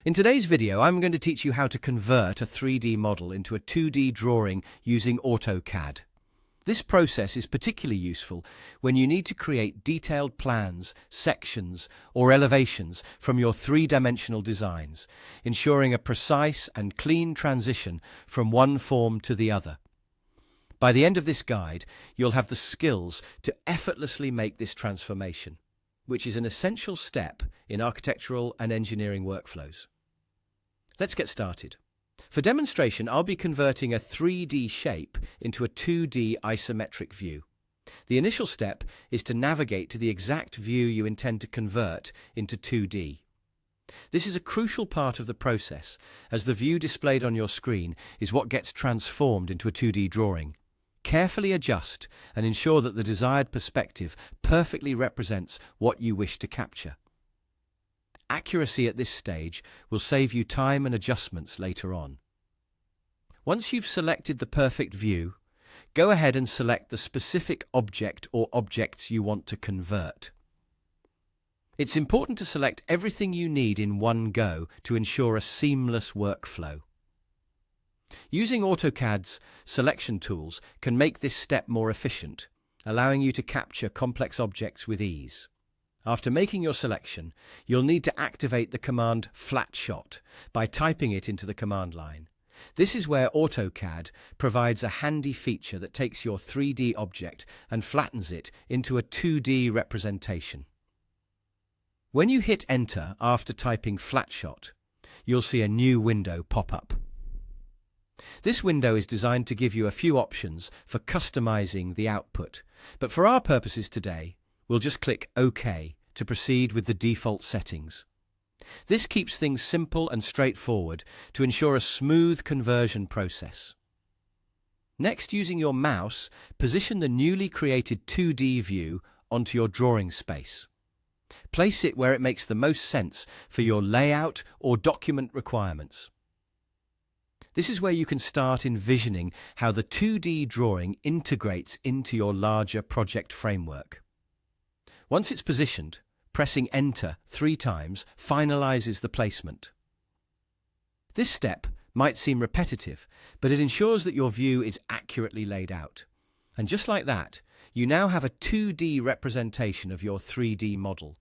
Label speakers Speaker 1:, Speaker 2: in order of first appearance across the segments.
Speaker 1: In today's video, I'm going to teach you how to convert a 3D model into a 2D drawing using AutoCAD. This process is particularly useful when you need to create detailed plans, sections, or elevations from your three-dimensional designs, ensuring a precise and clean transition from one form to the other. By the end of this guide, you'll have the skills to effortlessly make this transformation, which is an essential step in architectural and engineering workflows. Let's get started. For demonstration, I'll be converting a 3D shape into a 2D isometric view. The initial step is to navigate to the exact view you intend to convert into 2D. This is a crucial part of the process, as the view displayed on your screen is what gets transformed into a 2D drawing. Carefully adjust and ensure that the desired perspective perfectly represents what you wish to capture. Accuracy at this stage will save you time and adjustments later on. Once you've selected the perfect view, go ahead and select the specific object or objects you want to convert. It's important to select everything you need in one go to ensure a seamless workflow. Using AutoCAD's selection tools can make this step more efficient, allowing you to capture complex objects with ease. After making your selection, you'll need to activate the command FLATSHOT by typing it into the command line. This is where AutoCAD provides a handy feature that takes your 3D object and flattens it into a 2D representation. When you hit Enter after typing FLATSHOT, you'll see a new window pop up. This window is designed to give you a few options for customizing the output, but for our purposes today, we'll just click OK to proceed with the default settings. This keeps things simple and straightforward to ensure a smooth conversion process. Next, using your mouse, position the newly created 2D view onto your drawing space. Place it where it makes the most sense for your layout or document requirements. This is where you can start envisioning how the 2D drawing integrates into your larger project framework. Once it's positioned, pressing Enter 3 times finalizes the placement. This step might seem repetitive, but it ensures that your view is accurately laid out. And just like that, you now have a 2D representation of your 3D model.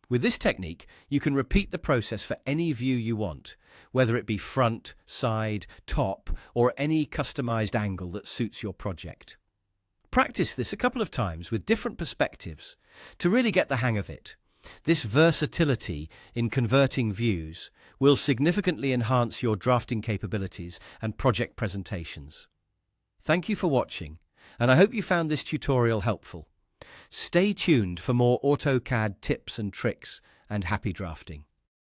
Speaker 1: With this technique, you can repeat the process for any view you want, whether it be front, side, top, or any customized angle that suits your project. Practice this a couple of times with different perspectives to really get the hang of it. This versatility in converting views will significantly enhance your drafting capabilities and project presentations. Thank you for watching, and I hope you found this tutorial helpful. Stay tuned for more AutoCAD tips and tricks, and happy drafting.